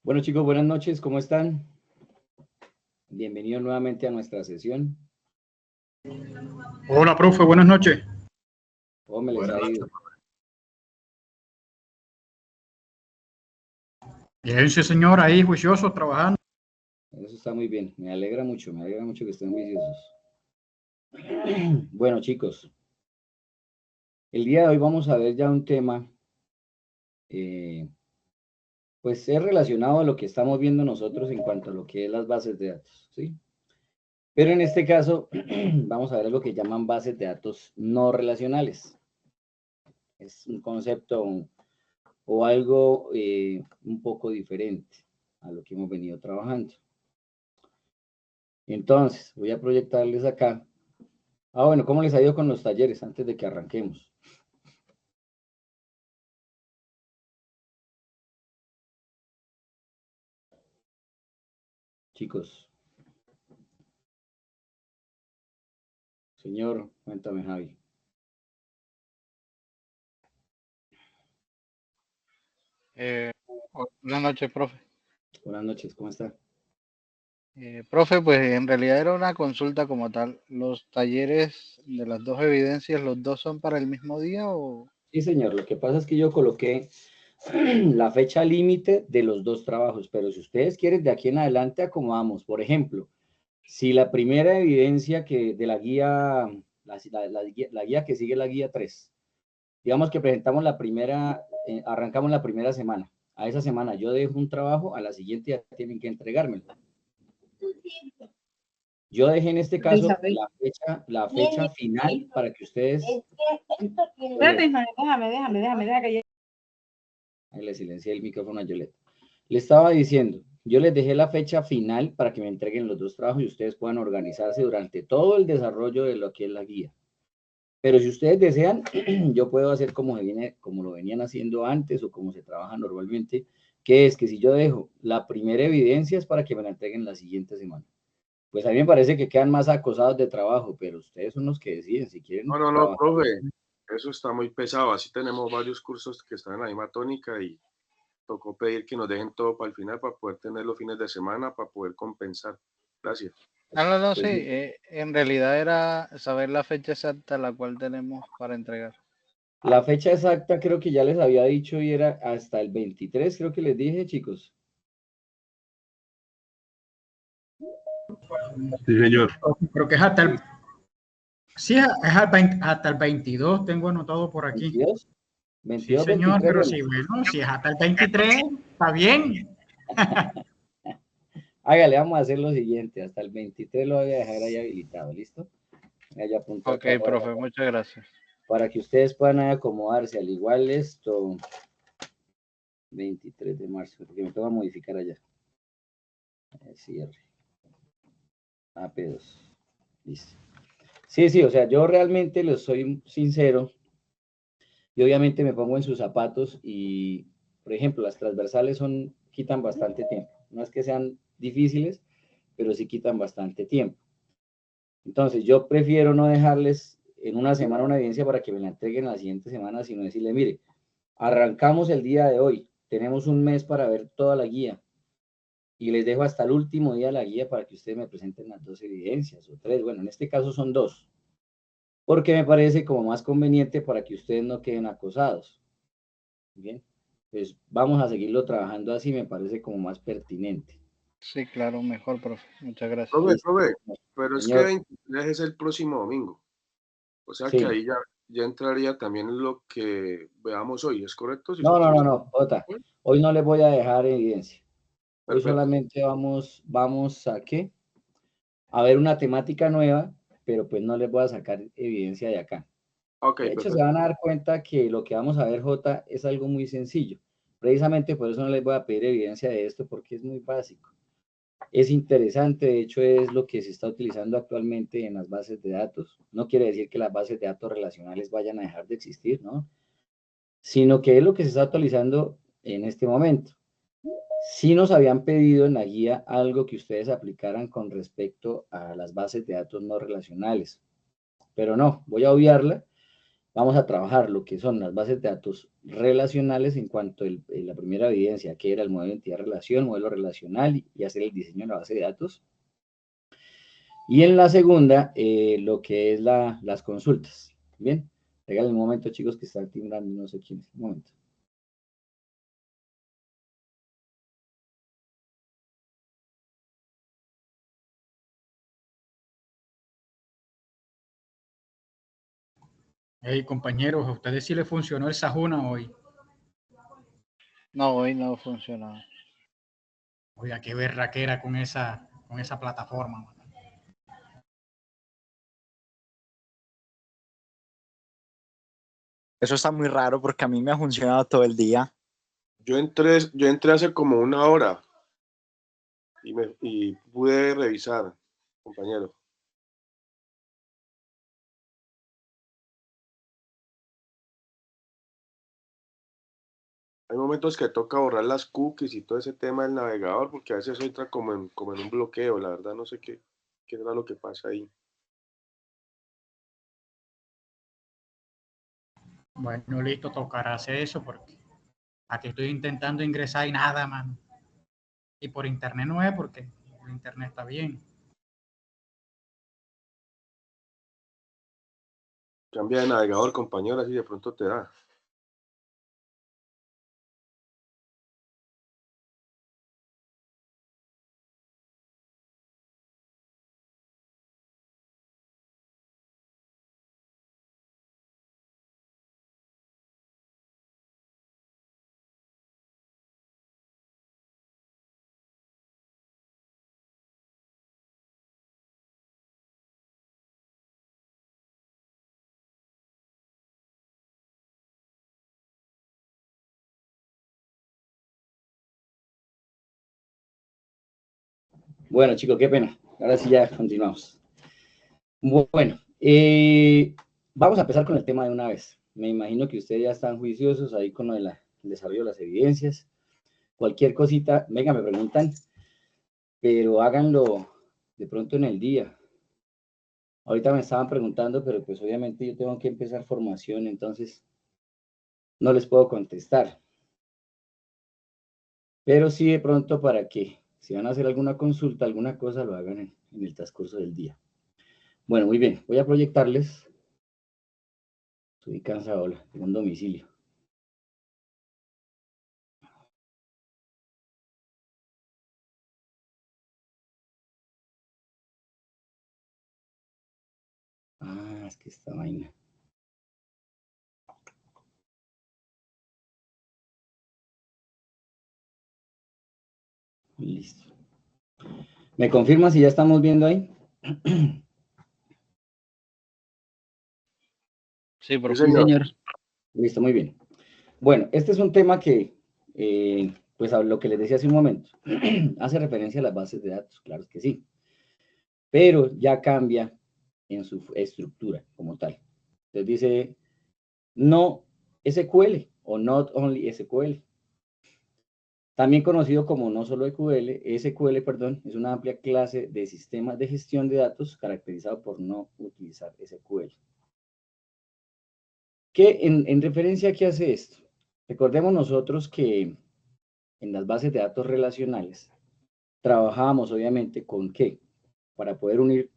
Bueno, chicos, buenas noches, ¿cómo están? Bienvenidos nuevamente a nuestra sesión. Hola, profe, buenas noches. ¿Cómo me les ha ido? Bien, sí, señor, ahí juicioso, trabajando. Eso está muy bien, me alegra mucho que estén juiciosos. Bueno, chicos, el día de hoy vamos a ver ya un tema, pues es relacionado a lo que estamos viendo nosotros en cuanto a lo que es las bases de datos, ¿sí? Pero en este caso, vamos a ver lo que llaman bases de datos no relacionales. Es un concepto o algo un poco diferente a lo que hemos venido trabajando. Entonces, voy a proyectarles acá. Bueno, ¿cómo les ha ido con los talleres antes de que arranquemos? Chicos. Señor, cuéntame, Javi. Buenas noches, profe. Buenas noches, ¿cómo está? Profe, pues en realidad era una consulta como tal. ¿Los talleres de las dos evidencias, los dos son para el mismo día o...? Sí, señor, lo que pasa es que yo coloqué la fecha límite de los dos trabajos, pero si ustedes quieren, de aquí en adelante acomodamos. Por ejemplo, si la primera evidencia que de la guía, la guía que sigue la guía 3, digamos que presentamos la primera, arrancamos la primera semana. A esa semana yo dejo un trabajo, a la siguiente ya tienen que entregármelo. Yo dejé en este caso la fecha final para que ustedes... Déjame. Ahí le silencié el micrófono a Yolette. Le estaba diciendo, yo les dejé la fecha final para que me entreguen los dos trabajos y ustedes puedan organizarse durante todo el desarrollo de lo que es la guía. Pero si ustedes desean, yo puedo hacer como lo venían haciendo antes o como se trabaja normalmente, que es que si yo dejo la primera evidencia es para que me la entreguen la siguiente semana. Pues a mí me parece que quedan más acosados de trabajo, pero ustedes son los que deciden si quieren No, trabajar. profe, eso está muy pesado. Así tenemos varios cursos que están en la misma tónica y tocó pedir que nos dejen todo para el final para poder tener los fines de semana, para poder compensar. Gracias. No, Pues, sí. En realidad era saber la fecha exacta la cual tenemos para entregar. la fecha exacta creo que ya les había dicho y era hasta el 23, creo que les dije, chicos. Sí, señor. Creo que es hasta el... Sí, es hasta el 22, tengo anotado por aquí. 22, Sí, 22, señor, 23. pero sí, bueno, si es hasta el 23, está bien. Hágale, vamos a hacer lo siguiente, hasta el 23 lo voy a dejar ahí habilitado, ¿listo? Ahí apunto Ok, acá profe, muchas gracias. para que ustedes puedan acomodarse. Al igual esto, 23 de marzo, porque me toca modificar allá. Cierre. AP2. Listo. Sí, o sea, yo realmente les soy sincero y obviamente me pongo en sus zapatos y, por ejemplo, las transversales quitan bastante tiempo. No es que sean difíciles, pero sí quitan bastante tiempo. Entonces, yo prefiero no dejarles en una semana una evidencia para que me la entreguen la siguiente semana, sino decirle, mire, arrancamos el día de hoy, tenemos un mes para ver toda la guía y les dejo hasta el último día la guía para que ustedes me presenten las dos evidencias o tres. Bueno, en este caso son dos, porque me parece como más conveniente para que ustedes no queden acosados. Bien, pues vamos a seguirlo trabajando así, me parece como más pertinente. Sí, claro, mejor, profe. Muchas gracias. Profe, pero es que Señor. 23 es el próximo domingo. O sea Sí. que ahí ya entraría también lo que veamos hoy, ¿es correcto? Si No, Jota, hoy no les voy a dejar evidencia. Hoy Perfecto. solamente vamos a ¿qué? A ver una temática nueva, pero pues no les voy a sacar evidencia de acá. Ok, De hecho, perfecto. se van a dar cuenta que lo que vamos a ver, Jota, es algo muy sencillo. Precisamente por eso no les voy a pedir evidencia de esto, porque es muy básico. Es interesante, de hecho, es lo que se está utilizando actualmente en las bases de datos. No quiere decir que las bases de datos relacionales vayan a dejar de existir, ¿no? Sino que es lo que se está actualizando en este momento. Sí nos habían pedido en la guía algo que ustedes aplicaran con respecto a las bases de datos no relacionales, pero no, voy a obviarla vamos a trabajar lo que son las bases de datos relacionales en cuanto a la primera evidencia, que era el modelo de entidad-relación, modelo relacional, y hacer el diseño de la base de datos. Y en la segunda, lo que es las consultas. Bien, regalen un momento, chicos, que están timbrando, no sé quién es. Un momento. Hey, compañeros, ¿a ustedes sí les funcionó el Sajuna hoy? No, hoy no funcionó. Oiga, qué berraquera con esa plataforma, man. Eso está muy raro porque a mí me ha funcionado todo el día. Yo entré hace como una hora y pude revisar, compañero. Hay momentos que toca borrar las cookies y todo ese tema del navegador, porque a veces entra como en un bloqueo, la verdad no sé qué era lo que pasa ahí. Bueno, listo, tocará hacer eso porque aquí estoy intentando ingresar y nada, man. Y por internet no es porque el internet está bien. Cambia de navegador, compañero, así de pronto te da. Bueno, chicos, qué pena. Ahora sí ya continuamos. Bueno, vamos a empezar con el tema de una vez. Me imagino que ustedes ya están juiciosos ahí con el desarrollo de las evidencias. Cualquier cosita, venga, me preguntan, pero háganlo de pronto en el día. Ahorita me estaban preguntando, pero pues obviamente yo tengo que empezar formación, entonces no les puedo contestar. Pero sí de pronto para que si van a hacer alguna consulta, alguna cosa, lo hagan en el transcurso del día. Bueno, muy bien, voy a proyectarles. Estoy cansado, tengo un domicilio. Ah, es que esta vaina. Listo. ¿Me confirma si ya estamos viendo ahí? Sí, por Sí, favor. señor. Listo, muy bien. Bueno, este es un tema que, pues a lo que les decía hace un momento, hace referencia a las bases de datos, claro que sí, pero ya cambia en su estructura como tal. Entonces dice, no SQL o not only SQL. También conocido como no solo SQL, perdón, es una amplia clase de sistemas de gestión de datos caracterizado por no utilizar SQL. ¿Qué en referencia a qué hace esto? Recordemos nosotros que en las bases de datos relacionales trabajábamos obviamente con ¿qué? Para poder unir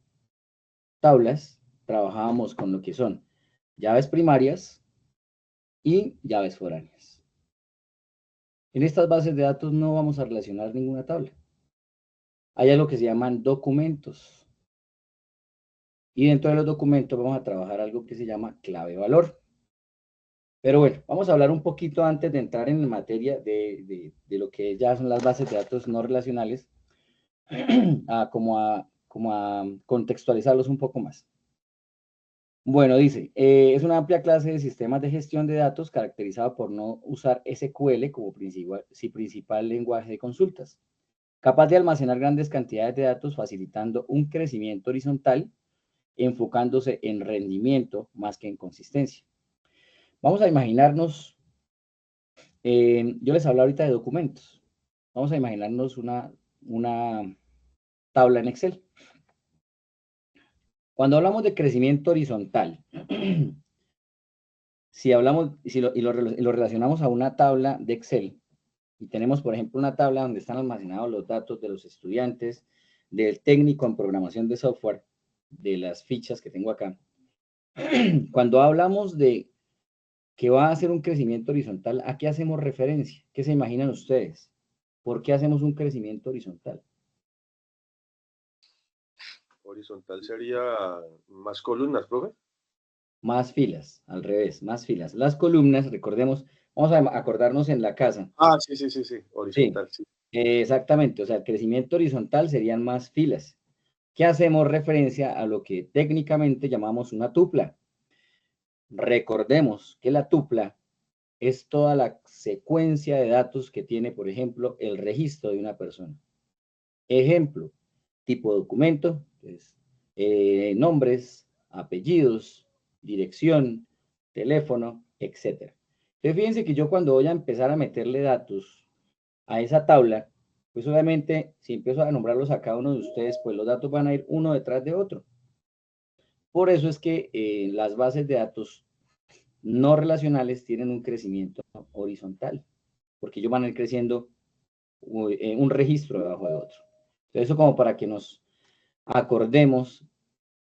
tablas, trabajábamos con lo que son llaves primarias y llaves foráneas. En estas bases de datos no vamos a relacionar ninguna tabla. Hay algo que se llaman documentos. Y dentro de los documentos vamos a trabajar algo que se llama clave valor. Pero bueno, vamos a hablar un poquito antes de entrar en materia de lo que ya son las bases de datos no relacionales, como a contextualizarlos un poco más. Bueno, dice, es una amplia clase de sistemas de gestión de datos caracterizada por no usar SQL como principal lenguaje de consultas, capaz de almacenar grandes cantidades de datos facilitando un crecimiento horizontal, enfocándose en rendimiento más que en consistencia. Vamos a imaginarnos, yo les hablo ahorita de documentos. Vamos a imaginarnos una tabla en Excel. Cuando hablamos de crecimiento horizontal, si hablamos y lo relacionamos a una tabla de Excel, y tenemos, por ejemplo, una tabla donde están almacenados los datos de los estudiantes, del técnico en programación de software, de las fichas que tengo acá. Cuando hablamos de que va a hacer un crecimiento horizontal, ¿a qué hacemos referencia? ¿Qué se imaginan ustedes? ¿Por qué hacemos un crecimiento horizontal? Horizontal sería más columnas, profe. Más filas, al revés, más filas. Las columnas, recordemos, vamos a acordarnos en la casa. Ah, sí, horizontal, sí. Exactamente, o sea, el crecimiento horizontal serían más filas. ¿Qué hacemos referencia a lo que técnicamente llamamos una tupla? Recordemos que la tupla es toda la secuencia de datos que tiene, por ejemplo, el registro de una persona. Ejemplo, tipo de documento, pues, nombres, apellidos, dirección, teléfono, etc. Entonces, fíjense que yo cuando voy a empezar a meterle datos a esa tabla, pues obviamente si empiezo a nombrarlos a cada uno de ustedes, pues los datos van a ir uno detrás de otro. Por eso es que las bases de datos no relacionales tienen un crecimiento horizontal, porque ellos van a ir creciendo un registro debajo de otro. Entonces, eso como para que nos acordemos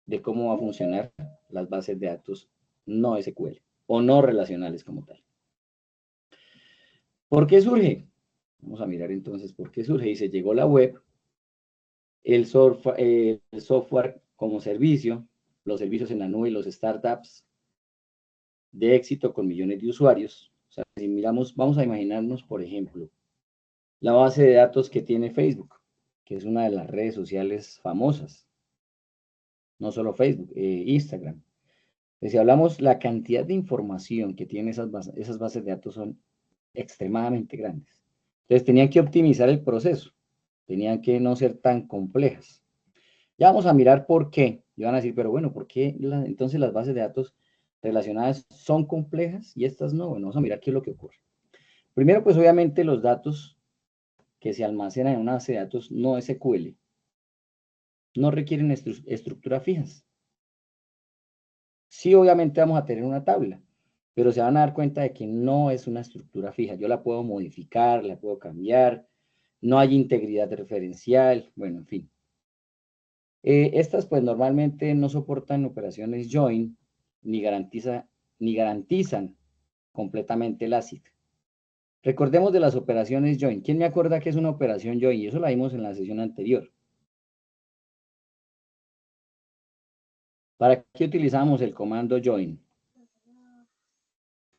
de cómo va a funcionar las bases de datos no SQL o no relacionales como tal. ¿Por qué surge? Vamos a mirar entonces por qué surge. Dice, llegó la web, el software como servicio, los servicios en la nube y los startups de éxito con millones de usuarios. O sea, si miramos, vamos a imaginarnos, por ejemplo, la base de datos que tiene Facebook, que es una de las redes sociales famosas. No solo Facebook, Instagram. Si hablamos, la cantidad de información que tienen esas bases de datos son extremadamente grandes. Entonces, tenían que optimizar el proceso. Tenían que no ser tan complejas. Ya vamos a mirar por qué. Y van a decir, pero bueno, ¿por qué entonces las bases de datos relacionadas son complejas y estas no? Bueno, vamos a mirar qué es lo que ocurre. Primero, pues obviamente los datos que se almacenan en una base de datos no SQL no requieren estructuras fijas. Sí, obviamente vamos a tener una tabla, pero se van a dar cuenta de que no es una estructura fija. Yo la puedo modificar, la puedo cambiar, no hay integridad referencial, bueno, en fin. Estas pues normalmente no soportan operaciones join ni garantizan completamente el ACID. Recordemos de las operaciones join. ¿Quién me acuerda que es una operación join? Y eso la vimos en la sesión anterior. ¿Para qué utilizamos el comando join?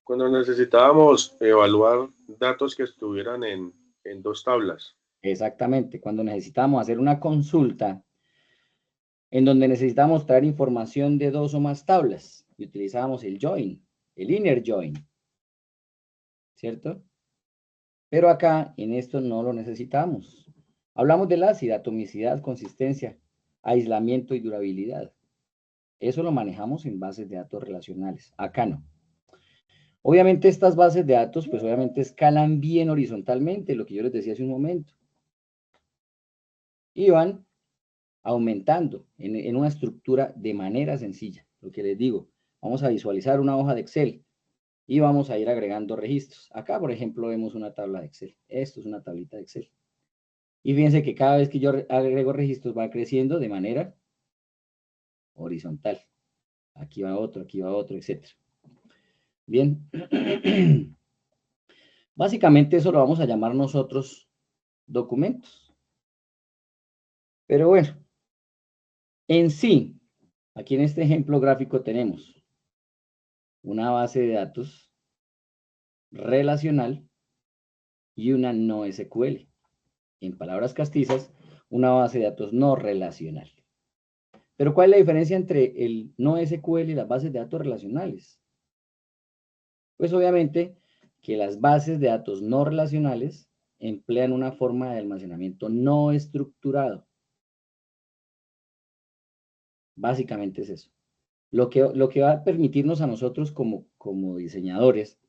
Cuando necesitábamos evaluar datos que estuvieran en dos tablas. Exactamente, cuando necesitamos hacer una consulta en donde necesitamos traer información de dos o más tablas y utilizábamos el join, el inner join, ¿cierto? Pero acá en esto no lo necesitamos. Hablamos del ACID, atomicidad, consistencia, aislamiento y durabilidad. Eso lo manejamos en bases de datos relacionales. Acá no. Obviamente estas bases de datos, pues obviamente escalan bien horizontalmente, lo que yo les decía hace un momento. Y van aumentando en una estructura de manera sencilla. Lo que les digo, vamos a visualizar una hoja de Excel y vamos a ir agregando registros. Acá, por ejemplo, vemos una tabla de Excel. Esto es una tablita de Excel. Y fíjense que cada vez que yo agrego registros va creciendo de manera horizontal. Aquí va otro, etc. Bien. Básicamente eso lo vamos a llamar nosotros documentos. Pero bueno, en sí, aquí en este ejemplo gráfico tenemos una base de datos relacional y una no SQL. En palabras castizas, una base de datos no relacional. Pero ¿cuál es la diferencia entre el no SQL y las bases de datos relacionales? Pues obviamente que las bases de datos no relacionales emplean una forma de almacenamiento no estructurado. Básicamente es eso. Lo que va a permitirnos a nosotros como diseñadores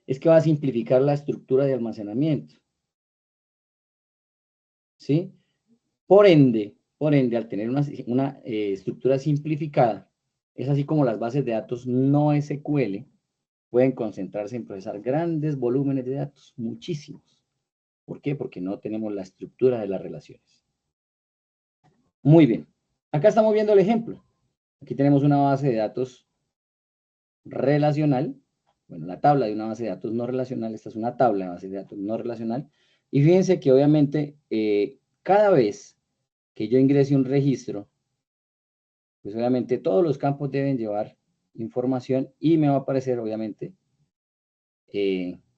es que va a simplificar la estructura de almacenamiento. ¿Sí? Por ende, al tener una estructura simplificada, es así como las bases de datos no SQL pueden concentrarse en procesar grandes volúmenes de datos, muchísimos. ¿Por qué? Porque no tenemos la estructura de las relaciones. Muy bien. Acá estamos viendo el ejemplo. Aquí tenemos una base de datos relacional. Bueno, la tabla de una base de datos no relacional. Esta es una tabla de base de datos no relacional. Y fíjense que obviamente cada vez que yo ingrese un registro, pues obviamente todos los campos deben llevar información y me va a aparecer obviamente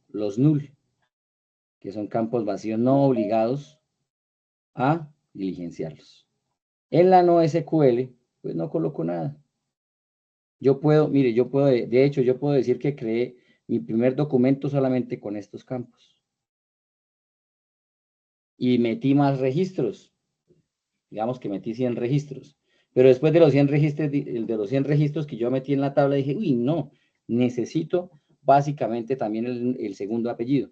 los null, que son campos vacíos no obligados a diligenciarlos. En la no SQL, pues no coloco nada. Yo puedo, mire, yo puedo, de hecho, yo puedo decir que creé mi primer documento solamente con estos campos. Y metí más registros. Digamos que metí 100 registros. Pero después de los 100 registros, que yo metí en la tabla, dije, uy, no, necesito básicamente también el segundo apellido.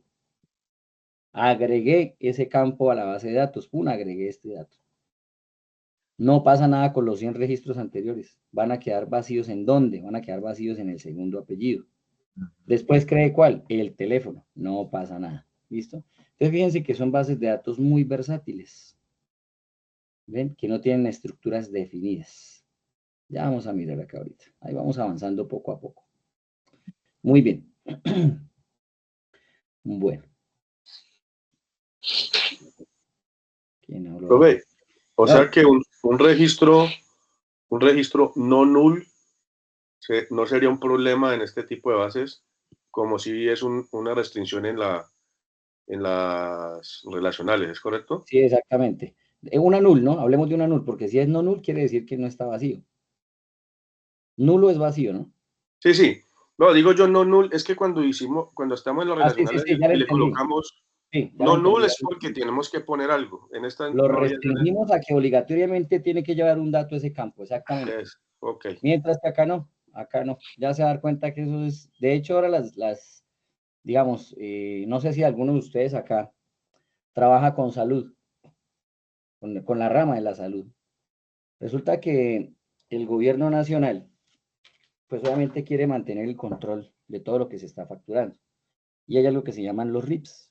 Agregué ese campo a la base de datos. Pum, agregué este dato. No pasa nada con los 100 registros anteriores. Van a quedar vacíos ¿en dónde? Van a quedar vacíos en el segundo apellido. Después cree ¿cuál? El teléfono. No pasa nada. ¿Listo? Entonces fíjense que son bases de datos muy versátiles. ¿Ven? Que no tienen estructuras definidas. Ya vamos a mirar acá ahorita. Ahí vamos avanzando poco a poco. Muy bien. Bueno. ¿Quién habló? Profe, o Claro. sea que un registro no null no sería un problema en este tipo de bases, como si es una restricción en las relacionales, ¿es correcto? Sí, exactamente. Una null, ¿no? Hablemos de una null, porque si es no null, quiere decir que no está vacío. Nulo es vacío, ¿no? Sí, sí. No, digo yo no null, es que cuando estamos en los Ah, sí, relacionales ya lo y le entendí. colocamos Sí, ya lo no null entendí. es porque tenemos que poner algo. En esta Lo no había restringimos a que obligatoriamente tiene que llevar un dato ese campo, exactamente. ok. Mientras que acá no, Ya se va a dar cuenta que eso es, de hecho ahora digamos, no sé si alguno de ustedes acá trabaja con salud, con la rama de la salud. Resulta que el gobierno nacional, pues obviamente quiere mantener el control de todo lo que se está facturando. Y hay algo que se llaman los RIPs.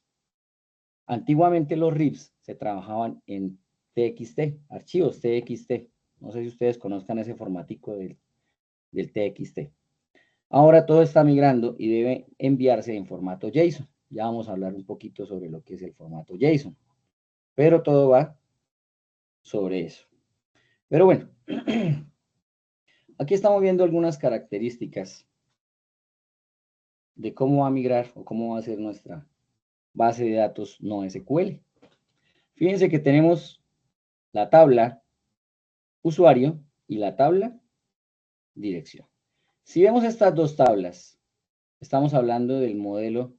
Antiguamente los RIPs se trabajaban en TXT, archivos TXT. No sé si ustedes conozcan ese formatico del TXT. Ahora todo está migrando y debe enviarse en formato JSON. Ya vamos a hablar un poquito sobre lo que es el formato JSON. Pero todo va sobre eso. Pero bueno, aquí estamos viendo algunas características de cómo va a migrar o cómo va a ser nuestra base de datos no SQL. Fíjense que tenemos la tabla usuario y la tabla dirección. Si vemos estas dos tablas, estamos hablando del modelo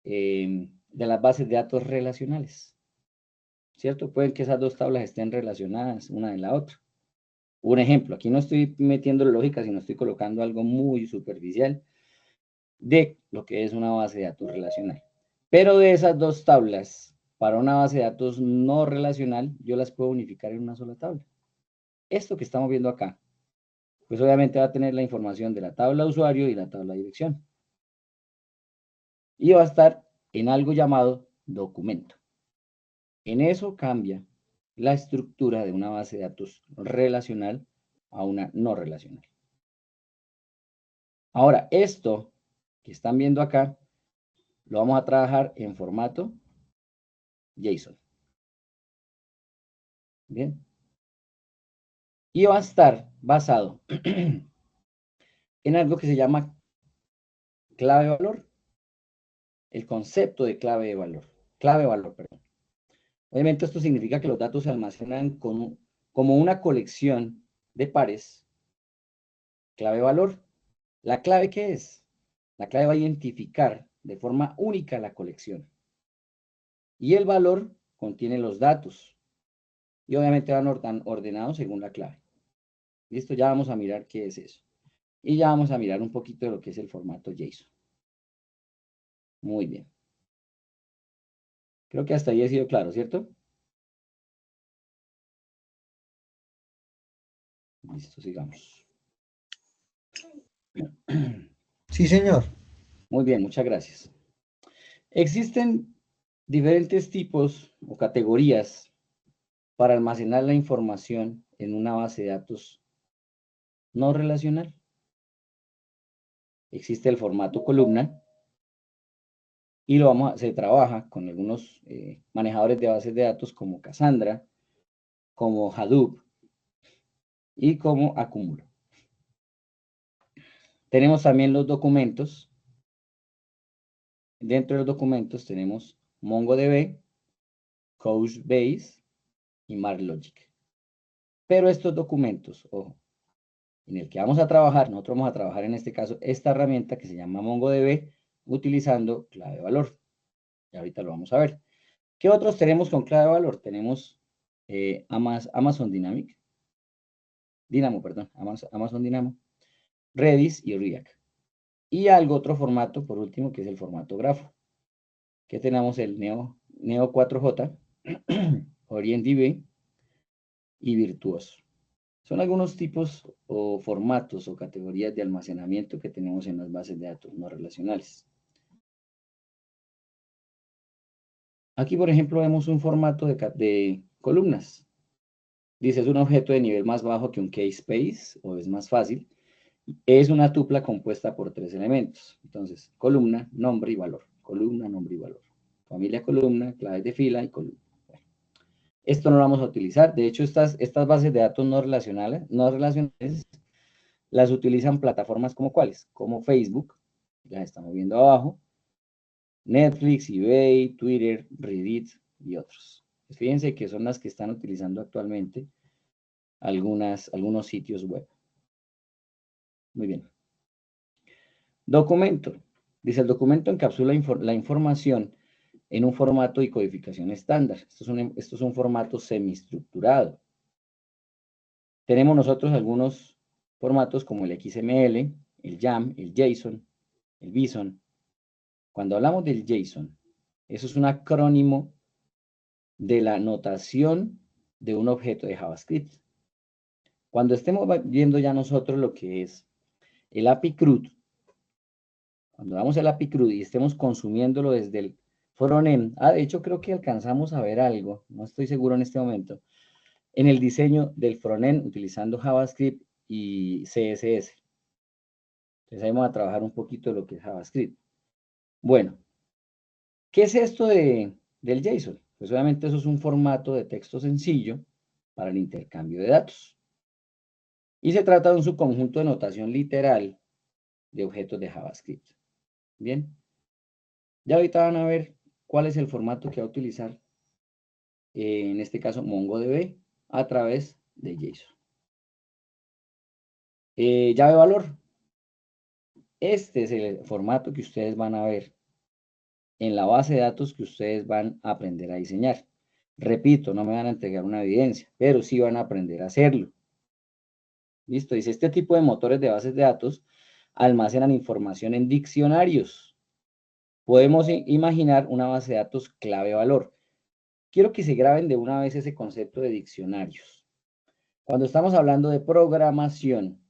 de las bases de datos relacionales, ¿cierto? Pueden que esas dos tablas estén relacionadas una en la otra. Un ejemplo, aquí no estoy metiendo lógica, sino estoy colocando algo muy superficial de lo que es una base de datos relacional. Pero de esas dos tablas, para una base de datos no relacional, yo las puedo unificar en una sola tabla. Esto que estamos viendo acá, pues obviamente va a tener la información de la tabla usuario y la tabla dirección. Y va a estar en algo llamado documento. En eso cambia la estructura de una base de datos relacional a una no relacional. Ahora, esto que están viendo acá, lo vamos a trabajar en formato JSON. Bien. Y va a estar basado en algo que se llama clave valor. El concepto de clave valor. Clave valor, perdón. Obviamente esto significa que los datos se almacenan como una colección de pares. Clave valor. ¿La clave qué es? La clave va a identificar de forma única la colección. Y el valor contiene los datos. Y obviamente van ordenados según la clave. Listo, ya vamos a mirar qué es eso. Y ya vamos a mirar un poquito de lo que es el formato JSON. Muy bien. Creo que hasta ahí ha sido claro, ¿cierto? Listo, sigamos. Sí, señor. Muy bien, muchas gracias. Existen diferentes tipos o categorías para almacenar la información en una base de datos no relacional. Existe el formato columna y se trabaja con algunos manejadores de bases de datos como Cassandra, como Hadoop y como Accumulo. Tenemos también los documentos. Dentro de los documentos tenemos MongoDB, Couchbase y MarkLogic. Pero estos documentos, ojo, en el que vamos a trabajar, nosotros vamos a trabajar en este caso esta herramienta que se llama MongoDB utilizando clave de valor. Y ahorita lo vamos a ver. ¿Qué otros tenemos con clave de valor? Tenemos Amazon Dynamo, Amazon Dynamo, Redis y React. Y otro formato, por último, que es el formato grafo. Que tenemos el Neo 4J, OrientDB y Virtuoso. Son algunos tipos o formatos o categorías de almacenamiento que tenemos en las bases de datos no relacionales. Aquí, por ejemplo, vemos un formato de columnas. Dice, es un objeto de nivel más bajo que un K-space, o es más fácil. Es una tupla compuesta por 3 elementos. Entonces, columna, nombre y valor. Columna, nombre y valor. Familia columna, claves de fila y columna. Bueno, esto no lo vamos a utilizar. De hecho, estas bases de datos no relacionales las utilizan plataformas como cuáles, como Facebook, las estamos viendo abajo, Netflix, eBay, Twitter, Reddit y otros. Fíjense que son las que están utilizando actualmente algunos sitios web. Muy bien. Documento. Dice, el documento encapsula la información en un formato y codificación estándar. Esto es un formato semiestructurado. Tenemos nosotros algunos formatos como el XML, el YAML, el JSON, el BSON. Cuando hablamos del JSON, eso es un acrónimo de la notación de un objeto de JavaScript. Cuando estemos viendo ya nosotros lo que es el API CRUD, cuando damos el API CRUD y estemos consumiéndolo desde el frontend, de hecho creo que alcanzamos a ver algo, no estoy seguro en este momento, en el diseño del frontend utilizando JavaScript y CSS. Entonces ahí vamos a trabajar un poquito de lo que es JavaScript. Bueno, ¿qué es esto del JSON? Pues obviamente eso es un formato de texto sencillo para el intercambio de datos. Y se trata de un subconjunto de notación literal de objetos de JavaScript. Bien. Ya ahorita van a ver cuál es el formato que va a utilizar, en este caso MongoDB, a través de JSON. Llave valor. Este es el formato que ustedes van a ver en la base de datos que ustedes van a aprender a diseñar. Repito, no me van a entregar una evidencia, pero sí van a aprender a hacerlo. Listo, dice, este tipo de motores de bases de datos almacenan información en diccionarios. Podemos imaginar una base de datos clave-valor. Quiero que se graben de una vez ese concepto de diccionarios. Cuando estamos hablando de programación,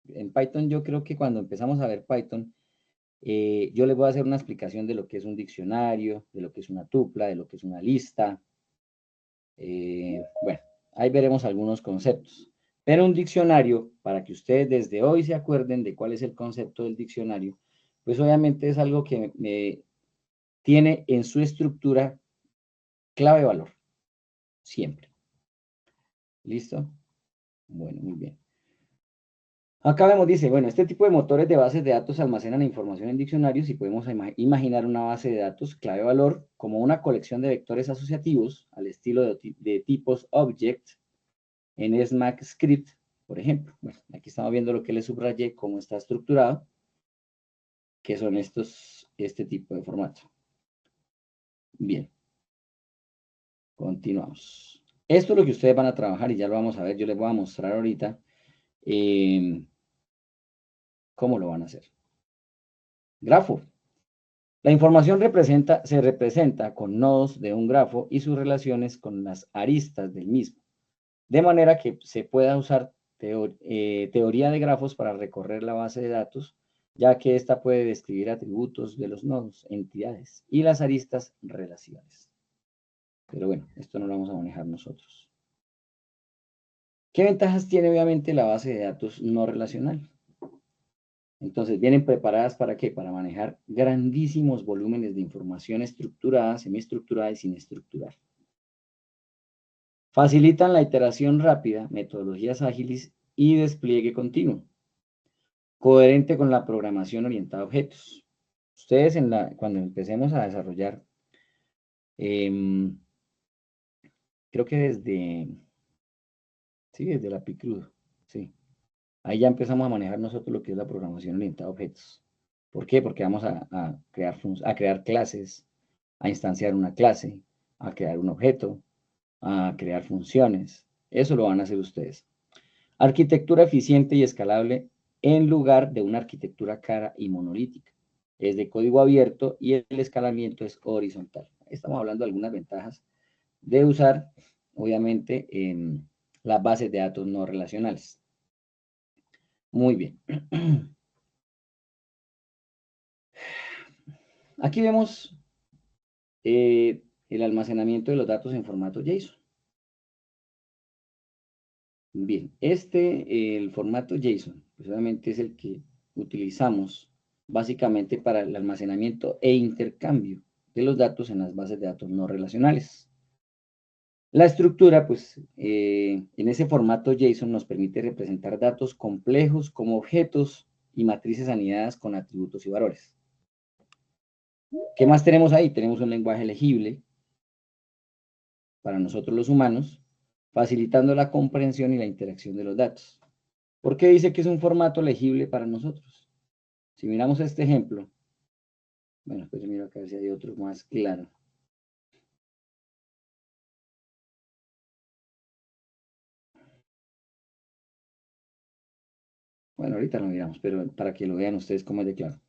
en Python yo creo que cuando empezamos a ver Python, yo les voy a hacer una explicación de lo que es un diccionario, de lo que es una tupla, de lo que es una lista. Bueno, ahí veremos algunos conceptos. Pero un diccionario, para que ustedes desde hoy se acuerden de cuál es el concepto del diccionario, pues obviamente es algo que tiene en su estructura clave-valor, siempre. ¿Listo? Bueno, muy bien. Acá vemos, dice, bueno, este tipo de motores de bases de datos almacenan información en diccionarios y podemos imaginar una base de datos clave-valor como una colección de vectores asociativos al estilo de tipos object en SMACScript, por ejemplo. Bueno, aquí estamos viendo lo que les subrayé, cómo está estructurado, que son este tipo de formato. Bien. Continuamos. Esto es lo que ustedes van a trabajar y ya lo vamos a ver. Yo les voy a mostrar ahorita cómo lo van a hacer. Grafo. La información se representa con nodos de un grafo y sus relaciones con las aristas del mismo. De manera que se pueda usar teoría de grafos para recorrer la base de datos ya que ésta puede describir atributos de los nodos, entidades y las aristas relaciones. Pero bueno, esto no lo vamos a manejar nosotros. ¿Qué ventajas tiene obviamente la base de datos no relacional? Entonces, vienen preparadas ¿para qué? Para manejar grandísimos volúmenes de información estructurada, semiestructurada y sin estructurar. Facilitan la iteración rápida, metodologías ágiles y despliegue continuo. Coherente con la programación orientada a objetos. Ustedes cuando empecemos a desarrollar, creo que desde la PICRUD, sí. Ahí ya empezamos a manejar nosotros lo que es la programación orientada a objetos. ¿Por qué? Porque vamos a crear clases, a instanciar una clase, a crear un objeto, a crear funciones. Eso lo van a hacer ustedes. Arquitectura eficiente y escalable en lugar de una arquitectura cara y monolítica. Es de código abierto y el escalamiento es horizontal. Estamos hablando de algunas ventajas de usar, obviamente, las bases de datos no relacionales. Muy bien. Aquí vemos el almacenamiento de los datos en formato JSON. Bien, el formato JSON, pues obviamente es el que utilizamos básicamente para el almacenamiento e intercambio de los datos en las bases de datos no relacionales. La estructura, pues, en ese formato JSON nos permite representar datos complejos como objetos y matrices anidadas con atributos y valores. ¿Qué más tenemos ahí? Tenemos un lenguaje legible para nosotros los humanos, facilitando la comprensión y la interacción de los datos. ¿Por qué dice que es un formato legible para nosotros? Si miramos este ejemplo, bueno, pues yo miro acá si hay otro más claro. Bueno, ahorita lo miramos, pero para que lo vean ustedes cómo es de claro.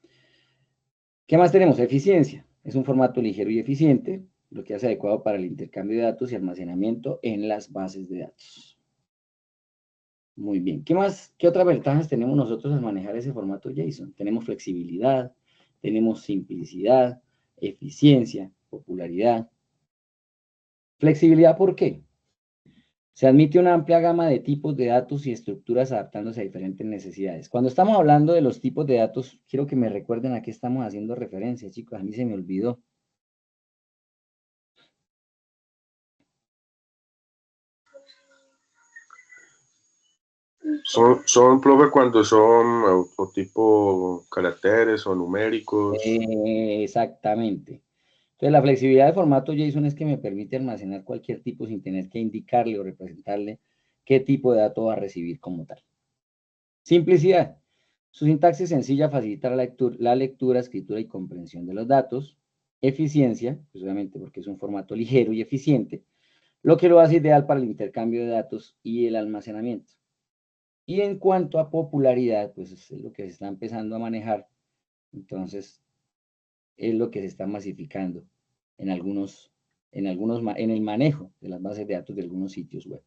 ¿Qué más tenemos? Eficiencia. Es un formato ligero y eficiente, lo que hace adecuado para el intercambio de datos y almacenamiento en las bases de datos. Muy bien. ¿Qué más? ¿Qué otras ventajas tenemos nosotros al manejar ese formato JSON? Tenemos flexibilidad, tenemos simplicidad, eficiencia, popularidad. Flexibilidad, ¿por qué? Se admite una amplia gama de tipos de datos y estructuras adaptándose a diferentes necesidades. Cuando estamos hablando de los tipos de datos, quiero que me recuerden a qué estamos haciendo referencia, chicos. A mí se me olvidó. Profe, cuando son o tipo caracteres o numéricos. Exactamente. Entonces, la flexibilidad de formato JSON es que me permite almacenar cualquier tipo sin tener que indicarle o representarle qué tipo de dato va a recibir como tal. Simplicidad. Su sintaxis sencilla facilita la lectura, escritura y comprensión de los datos. Eficiencia, pues obviamente porque es un formato ligero y eficiente, lo que lo hace ideal para el intercambio de datos y el almacenamiento. Y en cuanto a popularidad, pues es lo que se está empezando a manejar. Entonces, es lo que se está masificando en el manejo de las bases de datos de algunos sitios web.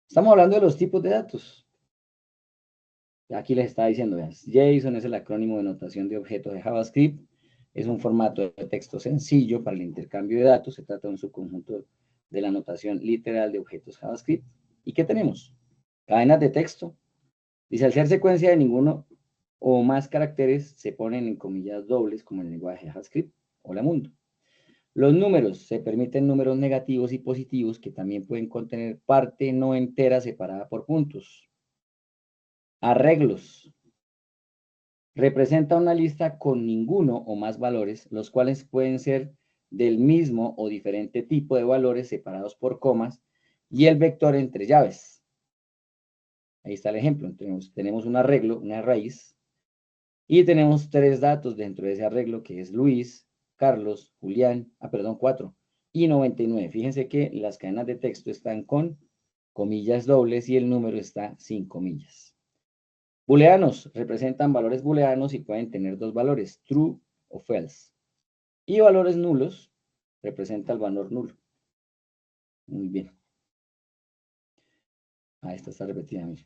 Estamos hablando de los tipos de datos. Aquí les estaba diciendo, vean, JSON es el acrónimo de notación de objetos de JavaScript. Es un formato de texto sencillo para el intercambio de datos. Se trata de un subconjunto de la notación literal de objetos JavaScript. ¿Y qué tenemos? Cadenas de texto. Dice, al ser secuencia de ninguno o más caracteres, se ponen en comillas dobles como en el lenguaje JavaScript. Hola mundo. Los números, se permiten números negativos y positivos que también pueden contener parte no entera separada por puntos. Arreglos. Representa una lista con ninguno o más valores, los cuales pueden ser del mismo o diferente tipo de valores separados por comas y el vector entre llaves. Ahí está el ejemplo. Tenemos un arreglo, una raíz, y tenemos 3 datos dentro de ese arreglo, que es Luis, Carlos, Julián, 4, y 99. Fíjense que las cadenas de texto están con comillas dobles y el número está sin comillas. Booleanos representan valores booleanos y pueden tener 2 valores, true o false. Y valores nulos representa el valor nulo. Muy bien. Esta está repetida, mira.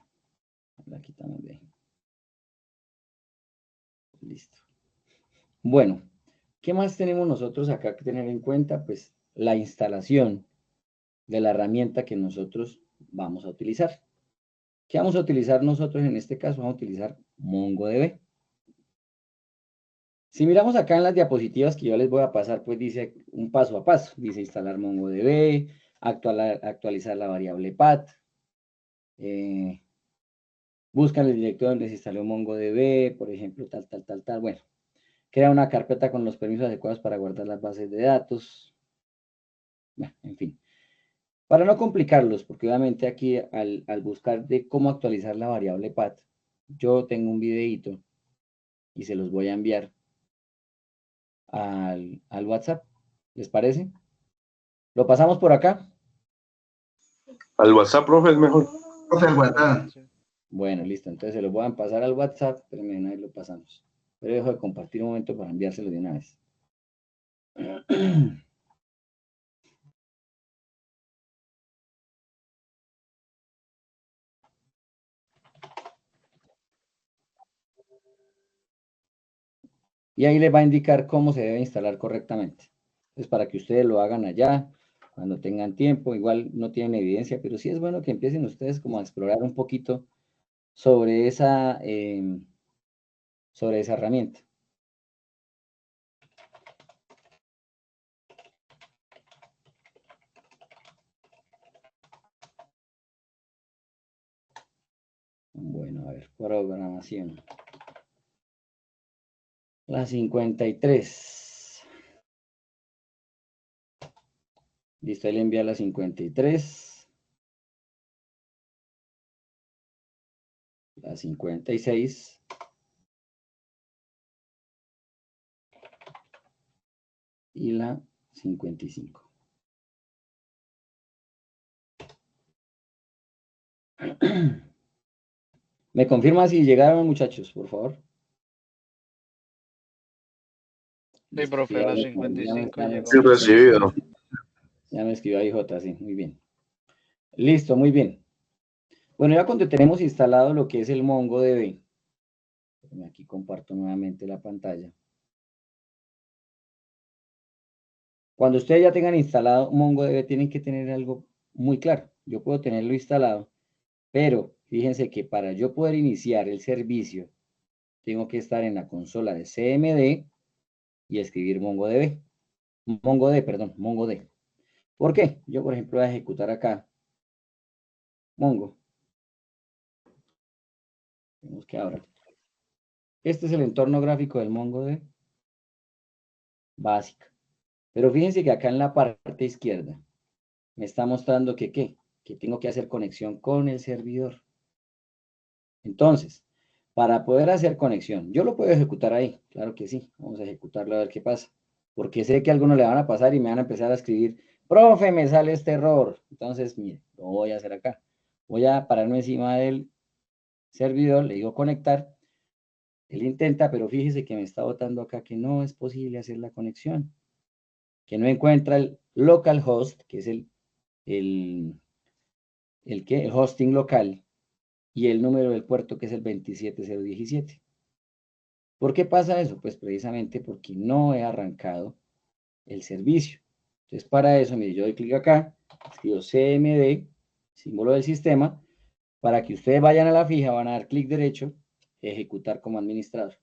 La quitamos de ahí. Listo. Bueno, ¿qué más tenemos nosotros acá que tener en cuenta? Pues la instalación de la herramienta que nosotros vamos a utilizar. ¿Qué vamos a utilizar nosotros en este caso? Vamos a utilizar MongoDB. Si miramos acá en las diapositivas que yo les voy a pasar, pues dice un paso a paso. Dice instalar MongoDB, actualizar la variable path, buscan el directorio donde se instaló MongoDB, por ejemplo, tal. Bueno, crea una carpeta con los permisos adecuados para guardar las bases de datos. Bueno, en fin. Para no complicarlos, porque obviamente aquí al buscar de cómo actualizar la variable path, yo tengo un videíto y se los voy a enviar al WhatsApp. ¿Les parece? ¿Lo pasamos por acá? Al WhatsApp, profe, es mejor. Profe, el WhatsApp. Sí. Bueno, listo. Entonces se los voy a pasar al WhatsApp, pero de una vez lo pasamos. Pero dejo de compartir un momento para enviárselo de una vez. Y ahí les va a indicar cómo se debe instalar correctamente. Entonces, para que ustedes lo hagan allá, cuando tengan tiempo, igual no tienen evidencia, pero sí es bueno que empiecen ustedes como a explorar un poquito sobre esa herramienta. Bueno, a ver, programación. La 53. Listo, ahí le envía la 53. La 56. Y la 55. ¿Me confirma si llegaron, muchachos, por favor? Sí, Listo, profe, la ya 55 llegó. Sí, recibido. me escribió ahí J, sí, muy bien. Listo, muy bien. Bueno, ya cuando tenemos instalado lo que es el MongoDB, aquí comparto nuevamente la pantalla. Cuando ustedes ya tengan instalado MongoDB, tienen que tener algo muy claro. Yo puedo tenerlo instalado, pero fíjense que para yo poder iniciar el servicio, tengo que estar en la consola de CMD y escribir MongoDB. MongoD. ¿Por qué? Yo, por ejemplo, voy a ejecutar acá Mongo. Vemos que ahora. Este es el entorno gráfico del MongoDB básica. Pero fíjense que acá en la parte izquierda me está mostrando que ¿qué? Que tengo que hacer conexión con el servidor. Entonces, para poder hacer conexión, yo lo puedo ejecutar ahí, claro que sí. Vamos a ejecutarlo a ver qué pasa. Porque sé que a algunos le van a pasar y me van a empezar a escribir, profe, me sale este error. Entonces, mire, lo voy a hacer acá. Voy a pararme encima del servidor, le digo conectar. Él intenta, pero fíjese que me está botando acá que no es posible hacer la conexión. Que no encuentra el localhost, que es el hosting local, y el número del puerto, que es el 27017. ¿Por qué pasa eso? Pues precisamente porque no he arrancado el servicio. Entonces, para eso, mire, yo doy clic acá, escribo CMD, símbolo del sistema, para que ustedes vayan a la fija, van a dar clic derecho, ejecutar como administrador.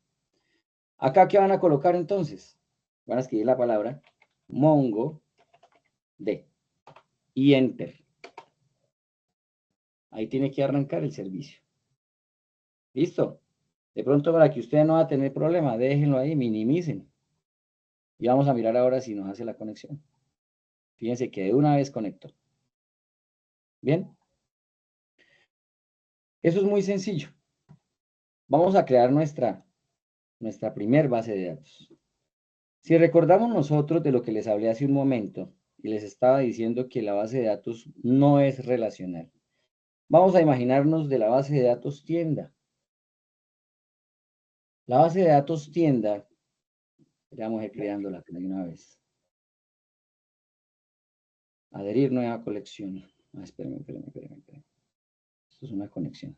Acá, ¿qué van a colocar entonces? Van a escribir la palabra MongoD y Enter. Ahí tiene que arrancar el servicio. ¿Listo? De pronto, para que ustedes no van a tener problema, déjenlo ahí, minimicen. Y vamos a mirar ahora si nos hace la conexión. Fíjense que de una vez conectó. ¿Bien? Eso es muy sencillo. Vamos a crear nuestra primer base de datos. Si recordamos nosotros de lo que les hablé hace un momento, y les estaba diciendo que la base de datos no es relacional. Vamos a imaginarnos de la base de datos tienda. La base de datos tienda, vamos a ir creándola de una vez. Adherir nueva colección. Espérenme. Esto es una conexión.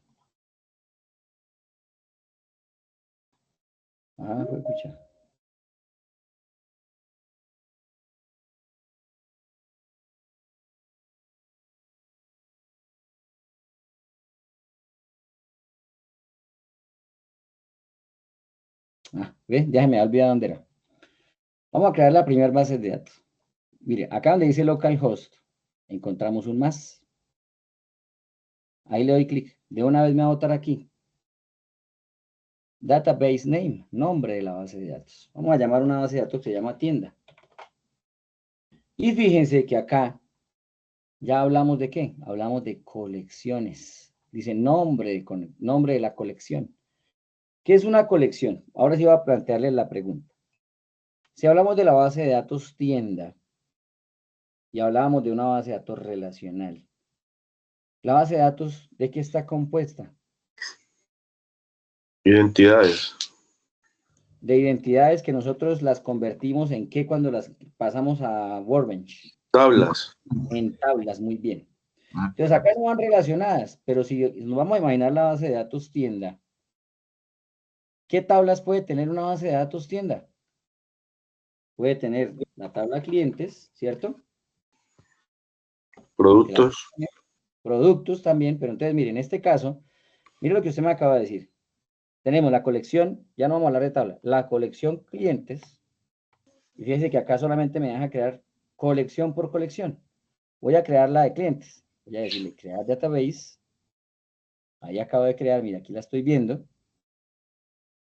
Ah, fue escuchar. Ah, ¿ve? Ya se me ha olvidado dónde era. Vamos a crear la primera base de datos. Mire, acá donde dice localhost, encontramos un más. Ahí le doy clic. De una vez me va a botar aquí. Database name, nombre de la base de datos. Vamos a llamar una base de datos que se llama tienda. Y fíjense que acá ya hablamos de qué? Hablamos de colecciones. Dice nombre de la colección. ¿Qué es una colección? Ahora sí voy a plantearles la pregunta. Si hablamos de la base de datos tienda y hablábamos de una base de datos relacional, ¿la base de datos de qué está compuesta? Identidades. De identidades que nosotros las convertimos en qué cuando las pasamos a Workbench. Tablas. En tablas, muy bien. Entonces acá no van relacionadas, pero si nos vamos a imaginar la base de datos tienda, ¿qué tablas puede tener una base de datos tienda? Puede tener la tabla clientes, ¿cierto? Productos. Productos también, pero entonces miren, en este caso, miren lo que usted me acaba de decir. Tenemos la colección, ya no vamos a hablar de tabla, la colección clientes, y fíjense que acá solamente me deja crear colección por colección. Voy a crear la de clientes, voy a decirle crear database, ahí acabo de crear, mira, aquí la estoy viendo,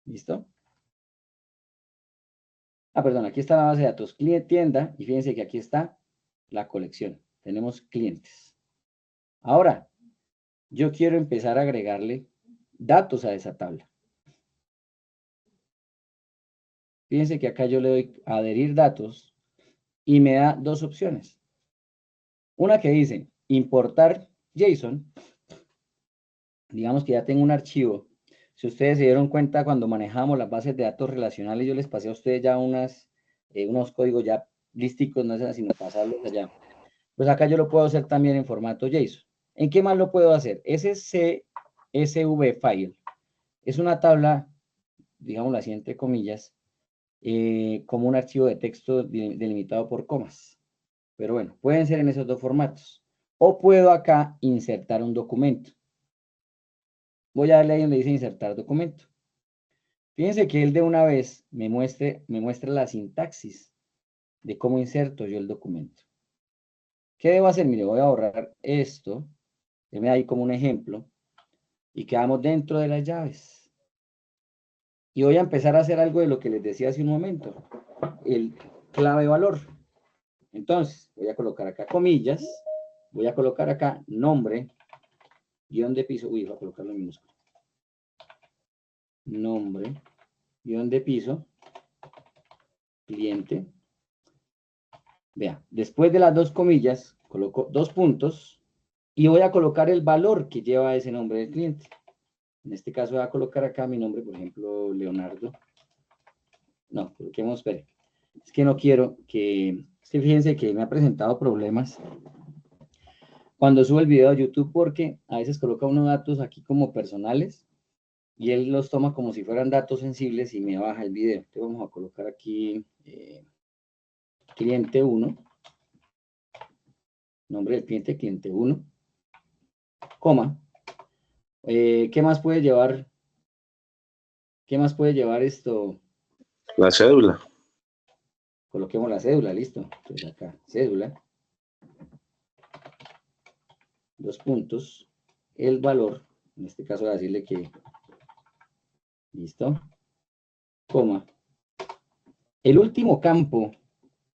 ¿listo? Ah, perdón, aquí está la base de datos tienda, y fíjense que aquí está la colección, tenemos clientes. Ahora, yo quiero empezar a agregarle datos a esa tabla. Fíjense que acá yo le doy a adherir datos y me da dos opciones. Una que dice importar JSON. Digamos que ya tengo un archivo. Si ustedes se dieron cuenta cuando manejamos las bases de datos relacionales, yo les pasé a ustedes ya unos códigos ya lísticos, no sé, sino pasarlos allá. Pues acá yo lo puedo hacer también en formato JSON. ¿En qué más lo puedo hacer? Ese CSV file es una tabla, digámoslo así, entre comillas, como un archivo de texto delimitado por comas. Pero bueno, pueden ser en esos dos formatos. O puedo acá insertar un documento. Voy a darle ahí donde dice insertar documento. Fíjense que él de una vez me muestra la sintaxis de cómo inserto yo el documento. ¿Qué debo hacer? Mire, voy a borrar esto. Déjeme ahí como un ejemplo. Y quedamos dentro de las llaves. Y voy a empezar a hacer algo de lo que les decía hace un momento. El clave valor. Entonces, voy a colocar acá comillas. Voy a colocar acá nombre, guión de piso. Uy, voy a colocarlo en minúsculo. Nombre, guión de piso, cliente. Vea, después de las dos comillas, coloco dos puntos y voy a colocar el valor que lleva ese nombre del cliente. En este caso voy a colocar acá mi nombre, por ejemplo, Leonardo. No, coloquemos, espere. Es que no quiero que... fíjense que me ha presentado problemas cuando subo el video a YouTube porque a veces coloca unos datos aquí como personales y él los toma como si fueran datos sensibles y me baja el video. Entonces vamos a colocar aquí cliente 1, nombre del cliente, cliente 1, coma. ¿Qué más puede llevar? ¿Qué más puede llevar esto? La cédula. Coloquemos la cédula, listo. Entonces acá, cédula. Dos puntos. El valor, en este caso voy a decirle que, listo, coma. El último campo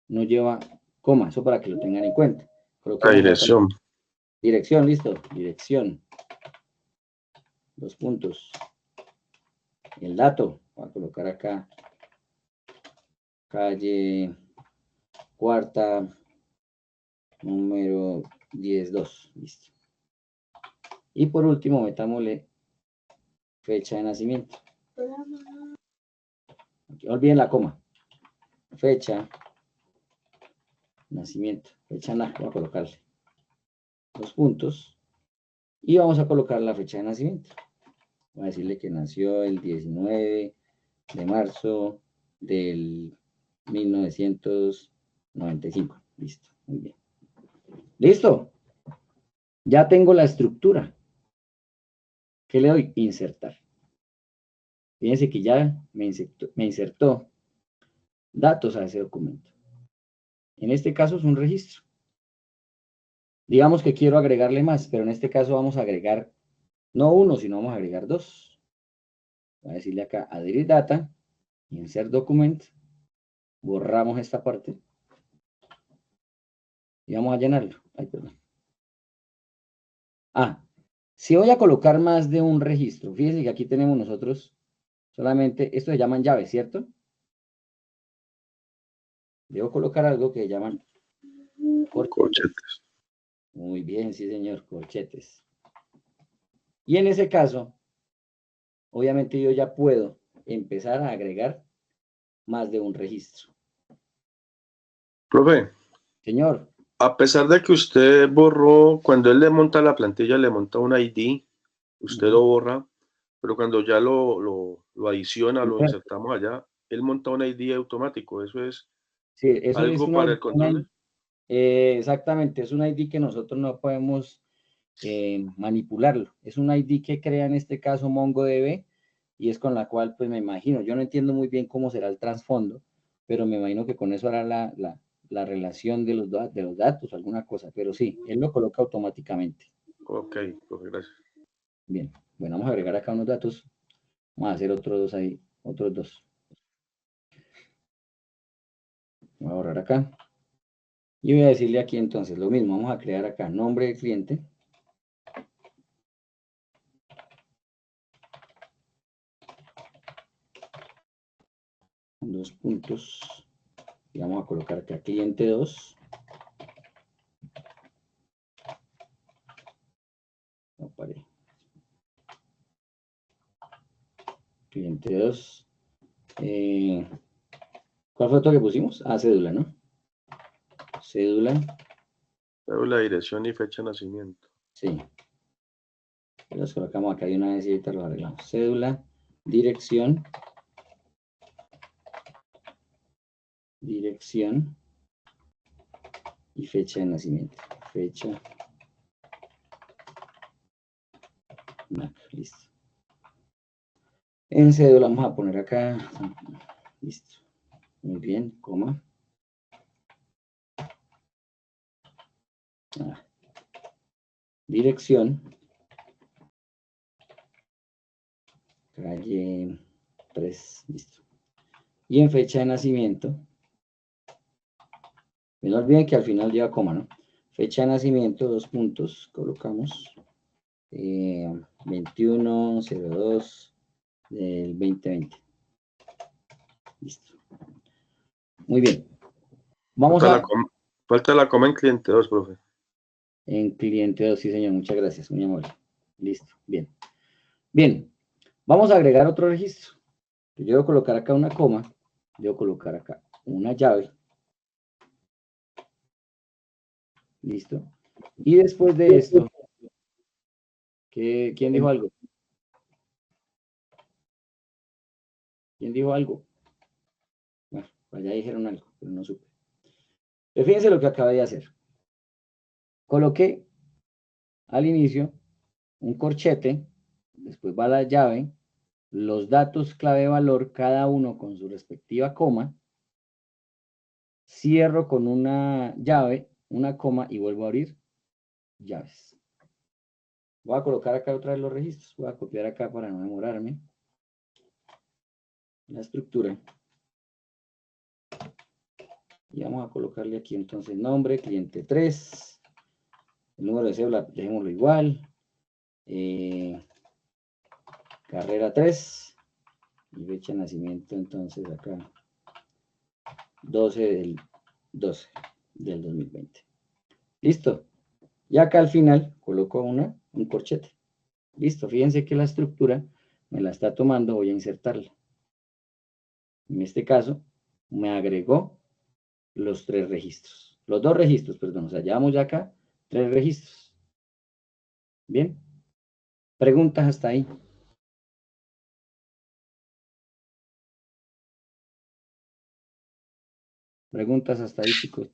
no lleva coma, eso para que lo tengan en cuenta. La dirección. Dirección, listo, dirección. Dos puntos. El dato, voy a colocar acá, calle Cuarta, número 102, listo. Y por último, metámosle fecha de nacimiento. Okay, olviden la coma. Fecha, nacimiento. Fecha na, voy a colocarle los puntos. Y vamos a colocar la fecha de nacimiento. Voy a decirle que nació el 19 de marzo del 1995. Listo, muy bien. ¿Listo? Ya tengo la estructura. ¿Qué le doy? Insertar. Fíjense que ya me insertó datos a ese documento. En este caso es un registro. Digamos que quiero agregarle más, pero en este caso vamos a agregar no uno, sino vamos a agregar dos. Voy a decirle acá, add data, insert document, borramos esta parte y vamos a llenarlo. Ay, perdón. Si voy a colocar más de un registro, fíjense que aquí tenemos nosotros solamente, esto se llaman llaves, ¿cierto? Debo colocar algo que llaman Corchetes. Muy bien, sí señor, corchetes. Y en ese caso, obviamente yo ya puedo empezar a agregar más de un registro. Profe, Señor, a pesar de que usted borró, cuando él le monta la plantilla, le monta un ID, usted lo borra, pero cuando ya lo adiciona, lo insertamos allá, él monta un ID automático. ¿Eso es sí, eso es algo para el control? exactamente, es un ID que nosotros no podemos manipularlo. Es un ID que crea en este caso MongoDB y es con la cual, pues me imagino, yo no entiendo muy bien cómo será el trasfondo, pero me imagino que con eso hará la relación de los datos, alguna cosa, pero sí, él lo coloca automáticamente. Ok, profe, gracias. Bien, bueno, vamos a agregar acá unos datos. Vamos a hacer otros dos ahí, otros dos. Voy a borrar acá. Y voy a decirle aquí entonces lo mismo. Vamos a crear acá nombre de cliente. Dos puntos. Y vamos a colocar acá cliente 2. No paré. Cliente 2. ¿Cuál fue otro que pusimos? Cédula, ¿no? Cédula. La dirección y fecha de nacimiento. Sí. Los colocamos acá de una vez y ahorita lo arreglamos. Cédula, dirección. Dirección. Y fecha de nacimiento. Fecha. Listo. En cédula vamos a poner acá. Listo. Muy bien, coma. Dirección. Calle 3. Listo. Y en fecha de nacimiento. No olviden que al final lleva coma, ¿no? Fecha de nacimiento, 2 puntos. Colocamos. 21/02 del 2020. Listo. Muy bien. Vamos Falta la coma en cliente 2, profe. En cliente 2, sí señor, muchas gracias, muy amable. Listo, bien. Bien, vamos a agregar otro registro. Yo debo colocar acá una coma, debo colocar acá una llave. Listo. Y después de esto, ¿quién dijo algo? ¿Quién dijo algo? Bueno, allá dijeron algo, pero no supe. Pero fíjense lo que acabé de hacer. Coloqué al inicio un corchete, después va la llave, los datos clave valor, cada uno con su respectiva coma, cierro con una llave, una coma y vuelvo a abrir llaves. Voy a colocar acá otra vez los registros, voy a copiar acá para no demorarme la estructura. Y vamos a colocarle aquí entonces nombre, cliente 3, el número de cédula, dejémoslo igual, carrera 3, y fecha de nacimiento entonces acá, 12 del 12 del 2020. Listo. Y acá al final coloco un corchete. Listo, fíjense que la estructura me la está tomando, voy a insertarla. En este caso, me agregó los 3 registros. Los 2 registros, perdón. O sea, llevamos ya acá 3 registros. Bien. Preguntas hasta ahí. Preguntas hasta ahí, chicos.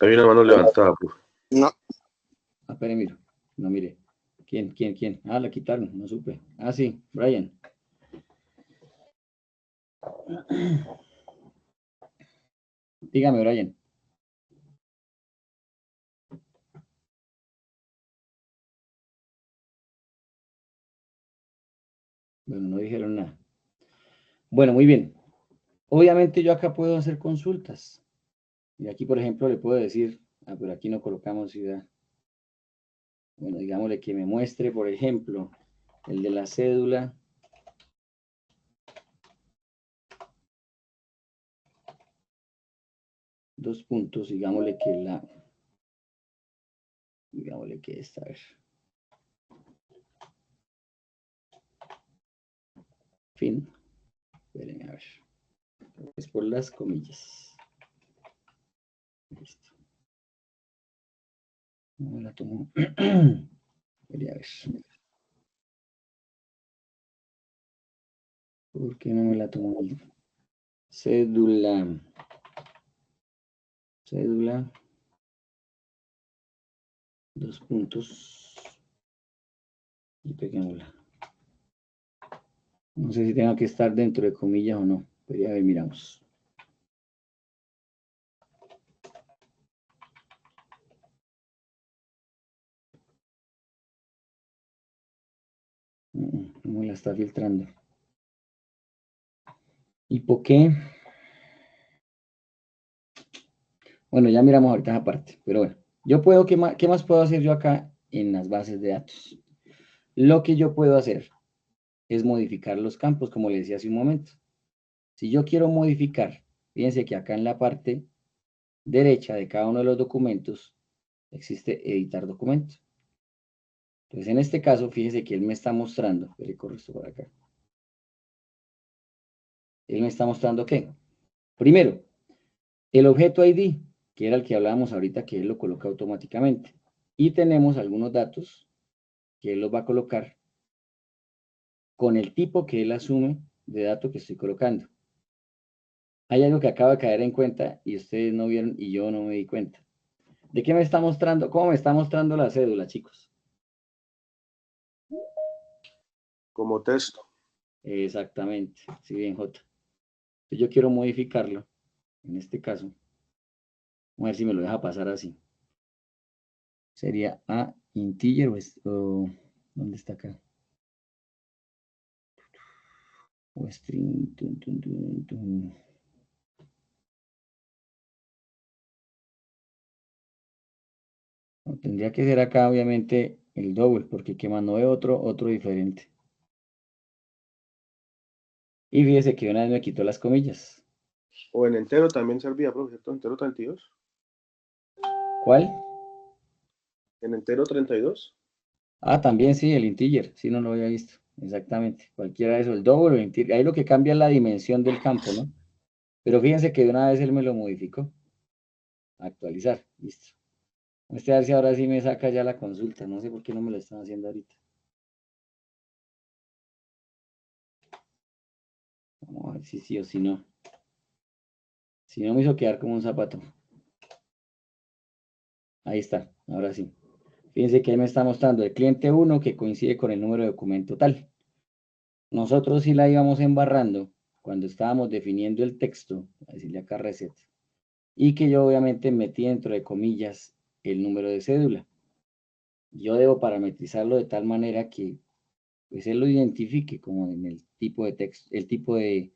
Hay una mano levantada, profe. No, Ah, espere, miro. No, mire. ¿Quién? Ah, la quitaron, no supe. Ah, sí, Brian. Dígame, Brian. Bueno, no dijeron nada. Bueno, muy bien. Obviamente yo acá puedo hacer consultas. Y aquí, por ejemplo, le puedo decir, pero aquí no colocamos ciudad. Bueno, digámosle que me muestre, por ejemplo, el de la cédula. Dos puntos, digámosle que esta, a ver. Fin. Esperen, a ver. Es por las comillas. Listo. No me la tomo. Quería ver. ¿Por qué no me la tomo? Cédula. Dos puntos. Y peguémosla. No sé si tenga que estar dentro de comillas o no. Pero a ver, miramos. No me la está filtrando. ¿Y por qué? Bueno, ya miramos ahorita esa parte. Pero bueno, yo puedo, ¿qué más puedo hacer yo acá en las bases de datos? Lo que yo puedo hacer es modificar los campos, como les decía hace un momento. Si yo quiero modificar, fíjense que acá en la parte derecha de cada uno de los documentos existe editar documento. Entonces, en este caso, fíjense que él me está mostrando, le corro esto por acá. Él me está mostrando ¿qué? Primero, el objeto ID, que era el que hablábamos ahorita, que él lo coloca automáticamente. Y tenemos algunos datos que él los va a colocar con el tipo que él asume de dato que estoy colocando. Hay algo que acaba de caer en cuenta y ustedes no vieron y yo no me di cuenta. ¿De qué me está mostrando? ¿Cómo me está mostrando la cédula, chicos? Como texto. Exactamente, sí, bien, J. Entonces yo quiero modificarlo, en este caso. Vamos a ver si me lo deja pasar así. Sería a integer o ¿dónde está acá? O string. No, tendría que ser acá, obviamente, el double, porque que más no veo otro diferente. Y fíjese que una vez me quitó las comillas. O en entero también servía, profe, ¿cierto? Entero 32. ¿Cuál? En entero 32. Ah, también sí, el integer. Sí, no lo había visto. Exactamente. Cualquiera de esos, el double o el integer. Ahí lo que cambia es la dimensión del campo, ¿no? Pero fíjense que de una vez él me lo modificó. Actualizar. Listo. A ver si ahora sí me saca ya la consulta. No sé por qué no me lo están haciendo ahorita. Vamos a ver si sí o si no. Si no me hizo quedar como un zapato. Ahí está, ahora sí. Fíjense que ahí me está mostrando el cliente 1 que coincide con el número de documento tal. Nosotros sí la íbamos embarrando cuando estábamos definiendo el texto, a decirle acá reset, y que yo obviamente metí dentro de comillas el número de cédula. Yo debo parametrizarlo de tal manera que pues él lo identifique como en el tipo de texto, el tipo de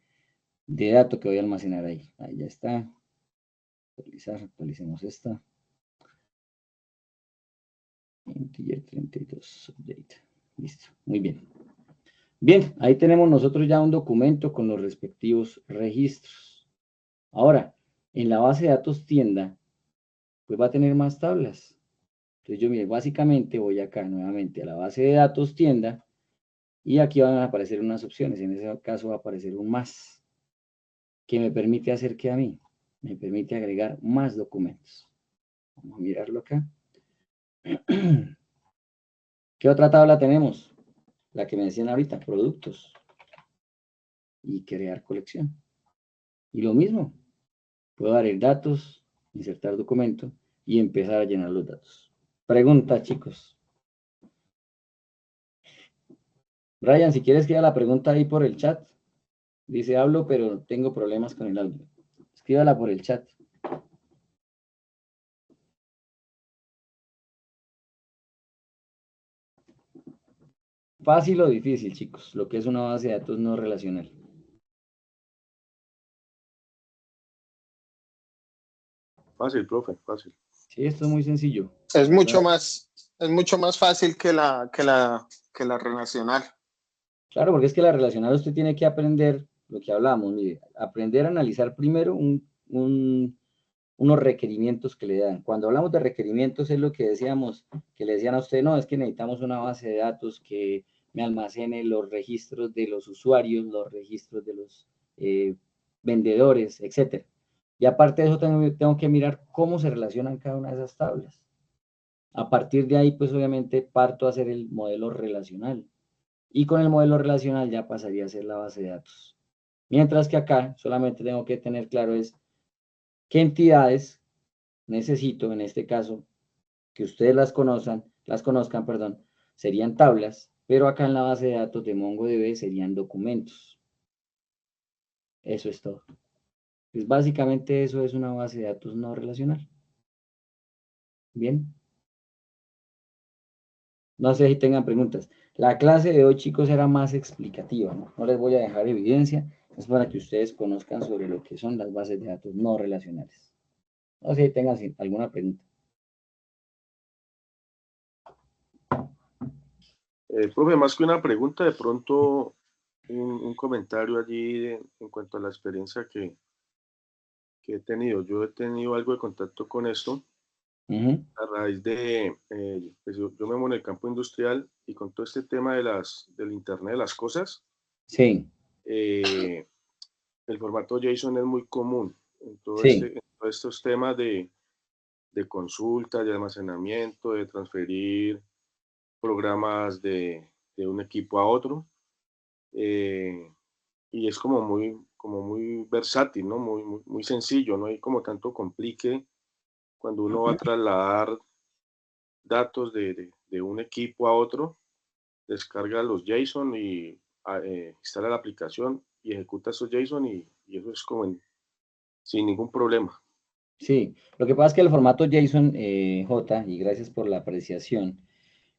dato que voy a almacenar ahí. Ahí ya está. Actualizar, actualicemos esta. Integer 32, update. Listo, muy bien. Bien, ahí tenemos nosotros ya un documento con los respectivos registros. Ahora, en la base de datos tienda, pues va a tener más tablas. Entonces yo, mire, básicamente voy acá nuevamente a la base de datos tienda y aquí van a aparecer unas opciones. En ese caso va a aparecer un más, que me permite hacer que a mí, me permite agregar más documentos. Vamos a mirarlo acá. ¿Qué otra tabla tenemos? la que me decían ahorita, productos, y crear colección. Y lo mismo, puedo dar el datos, insertar documento y empezar a llenar los datos. Pregunta, chicos. Brian, si quieres que haga la pregunta ahí por el chat. Dice, hablo, pero tengo problemas con el audio. Escríbala por el chat. Fácil o difícil, chicos, lo que es una base de datos no relacional. Fácil, profe, fácil. Sí, esto es muy sencillo. Es mucho más fácil que la relacional. Claro, porque es que la relacional usted tiene que aprender lo que hablamos, mire, aprender a analizar primero unos requerimientos que le dan. Cuando hablamos de requerimientos es lo que decíamos, que le decían a usted, no, es que necesitamos una base de datos que me almacene los registros de los usuarios, los registros de los vendedores, etcétera. Y aparte de eso tengo que mirar cómo se relacionan cada una de esas tablas. A partir de ahí, pues obviamente parto a hacer el modelo relacional. Y con el modelo relacional ya pasaría a ser la base de datos. Mientras que acá solamente tengo que tener claro es qué entidades necesito, en este caso, que ustedes las conozcan, serían tablas, pero acá en la base de datos de MongoDB serían documentos. Eso es todo. Pues básicamente eso es una base de datos no relacional. Bien. No sé si tengan preguntas. La clase de hoy, chicos, era más explicativa, ¿no? No les voy a dejar evidencia, es para que ustedes conozcan sobre lo que son las bases de datos no relacionales. No sé si tengan alguna pregunta. Profe, más que una pregunta, de pronto un comentario allí en cuanto a la experiencia que he tenido. Yo he tenido algo de contacto con esto a raíz de, pues yo me muevo en el campo industrial y con todo este tema del Internet de las cosas, Sí, el formato JSON es muy común en sí. en todos estos temas de consulta, de almacenamiento, de transferir programas de un equipo a otro. Y es como muy versátil, ¿no? Muy sencillo, no hay como tanto complique cuando uno va a trasladar datos de un equipo a otro, descarga los JSON y instala la aplicación y ejecuta esos JSON y eso es como sin ningún problema. Sí, lo que pasa es que el formato JSON, J, y gracias por la apreciación,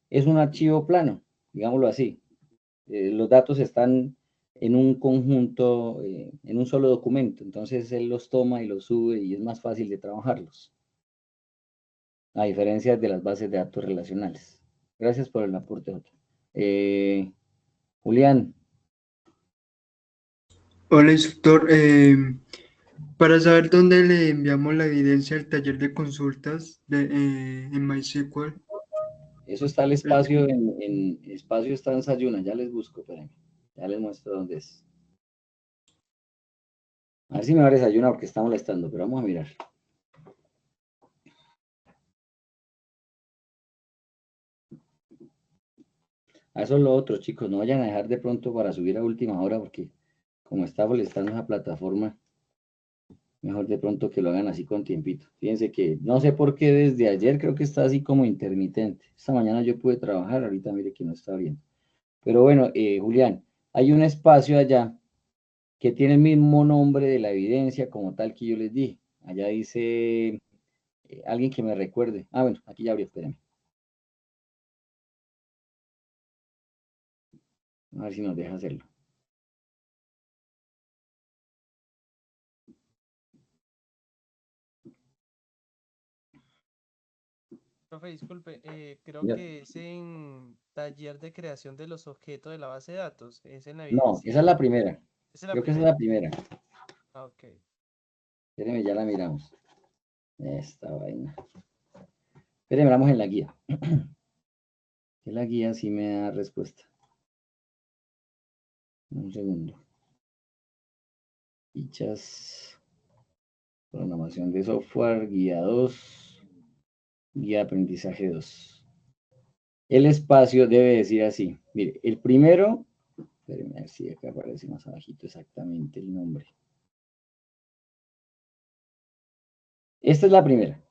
es un archivo plano, digámoslo así. Los datos están en un conjunto, en un solo documento, entonces él los toma y los sube y es más fácil de trabajarlos, a diferencia de las bases de datos relacionales. Gracias por el aporte, J. Julián. Hola, instructor. Para saber dónde le enviamos la evidencia al taller de consultas en MySQL. Eso está el espacio en espacio está en Sayuna, ya les busco, espérenme, ya les muestro dónde es. A ver si me va a desayunar porque está molestando, pero vamos a mirar. A eso es lo otro, chicos, no vayan a dejar de pronto para subir a última hora porque como está molestando esa plataforma, mejor de pronto que lo hagan así con tiempito. Fíjense que no sé por qué desde ayer creo que está así como intermitente. Esta mañana yo pude trabajar, ahorita mire que no está bien. Pero bueno, Julián, hay un espacio allá que tiene el mismo nombre de la evidencia como tal que yo les dije. Allá dice alguien que me recuerde. Ah, bueno, aquí ya abrió, espérenme. A ver si nos deja hacerlo. Profe, disculpe, creo Ya. que es en taller de creación de los objetos de la base de datos. Es en la No, esa evidencia. es la primera. Esa es la Creo que esa es la primera. primera. Ah, ok. Espérenme, ya la miramos. Esta vaina. Espérenme, vamos en la guía. Que la guía sí me da respuesta. Un segundo. Fichas. Programación de software, guía 2. Guía aprendizaje 2. el espacio debe decir así. Mire, el primero, espérenme a ver si acá aparece más abajito exactamente el nombre. Esta es la primera.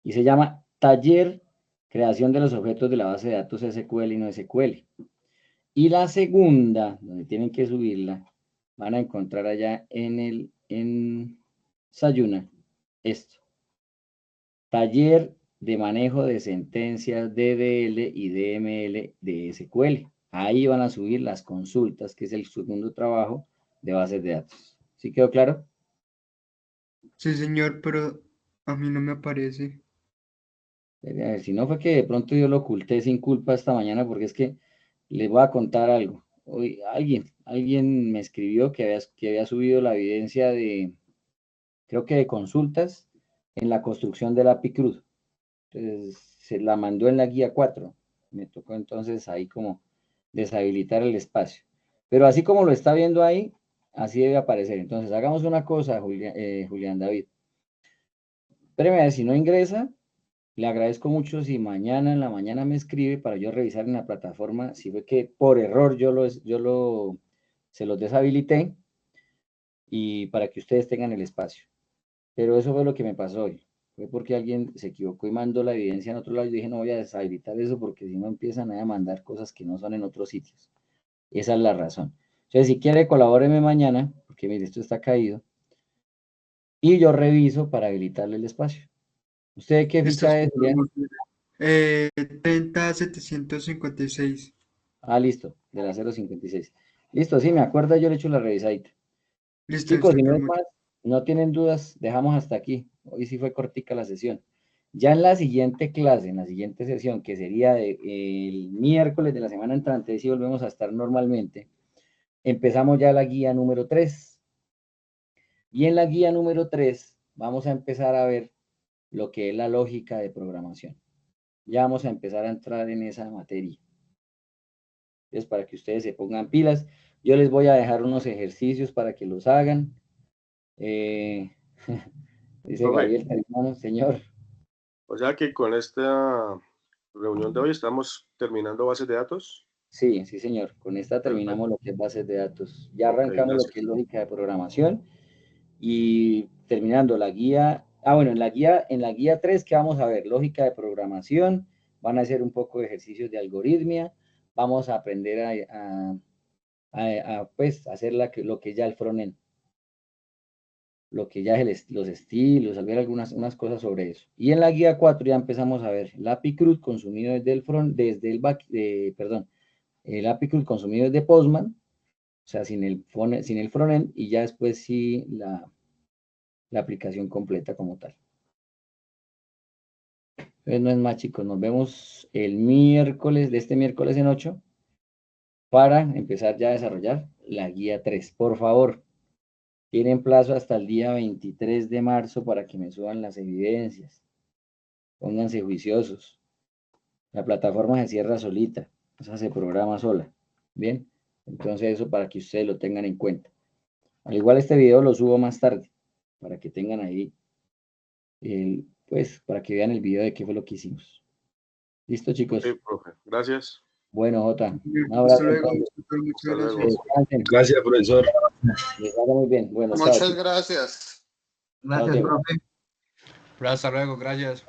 Y se llama Taller Creación de los Objetos de la Base de Datos SQL y no SQL. Y la segunda, donde tienen que subirla, van a encontrar allá en Sayuna esto. Taller de manejo de sentencias DDL y DML de SQL. Ahí van a subir las consultas, que es el segundo trabajo de bases de datos. ¿Sí quedó claro? Sí, señor, pero a mí no me aparece. A ver, si no fue que de pronto yo lo oculté sin culpa esta mañana, porque es que les voy a contar algo. Hoy alguien me escribió que había subido la evidencia de, creo que de consultas en la construcción del API CRUD. Entonces, se la mandó en la guía 4. Me tocó entonces ahí como deshabilitar el espacio. Pero así como lo está viendo ahí, así debe aparecer. Entonces, hagamos una cosa, Julián David. Espéreme a ver si no ingresa. Le agradezco mucho si mañana en la mañana me escribe para yo revisar en la plataforma si fue que por error se los deshabilité y para que ustedes tengan el espacio. Pero eso fue lo que me pasó hoy. Fue porque alguien se equivocó y mandó la evidencia en otro lado y dije, no voy a deshabilitar eso porque si no empiezan a mandar cosas que no son en otros sitios. Esa es la razón. Entonces, si quiere, colabóreme mañana, porque mire, esto está caído, y yo reviso para habilitarle el espacio. ¿Usted qué Listo, ficha es, Julián? 30756. Ah, listo, de la 056. Listo, sí, me acuerdo, yo le echo la revisadita. Listo, Chicos, si no es señor. más, no tienen dudas, dejamos hasta aquí. Hoy sí fue cortica la sesión. Ya en la siguiente clase, en la siguiente sesión, que sería el miércoles de la semana entrante, si volvemos a estar normalmente, empezamos ya la guía número 3. Y en la guía número 3 vamos a empezar a ver lo que es la lógica de programación. Ya vamos a empezar a entrar en esa materia. Entonces, para que ustedes se pongan pilas, yo les voy a dejar unos ejercicios para que los hagan. Dice Profe, Gabriel Carimano, señor. o sea que con esta reunión de hoy estamos terminando bases de datos. Sí, sí, señor. Con esta Perfecto. terminamos lo que es bases de datos. Ya Ok, arrancamos lo gracias. que es lógica de programación y terminando la guía. Ah, bueno, en la guía 3, ¿qué vamos a ver? Lógica de programación. Van a hacer un poco de ejercicios de algoritmia. Vamos a aprender pues, hacer lo que ya el frontend, lo que ya es los estilos, a ver unas cosas sobre eso. Y en la guía 4 ya empezamos a ver el API CRUD consumido desde el back, perdón, el API CRUD consumido desde Postman, o sea, sin el frontend, y ya después sí la aplicación completa como tal. Entonces no es más, chicos, nos vemos el miércoles, de este miércoles en 8, para empezar ya a desarrollar la guía 3. Por favor, tienen plazo hasta el día 23 de marzo para que me suban las evidencias. Pónganse juiciosos. La plataforma se cierra solita, o sea, se programa sola. Bien, entonces eso para que ustedes lo tengan en cuenta. Al igual este video lo subo más tarde, para que tengan ahí, pues, para que vean el video de qué fue lo que hicimos. ¿Listo, chicos? Sí, profe. Gracias. Bueno, Jota, un Hasta abrazo luego. entonces. Muchas Hasta luego. gracias. Descansen, Gracias, profesor. les vaya muy bien. Bueno, chao, Muchas chicos. gracias. Chao, Gracias, Diego. profe. Hasta luego, gracias.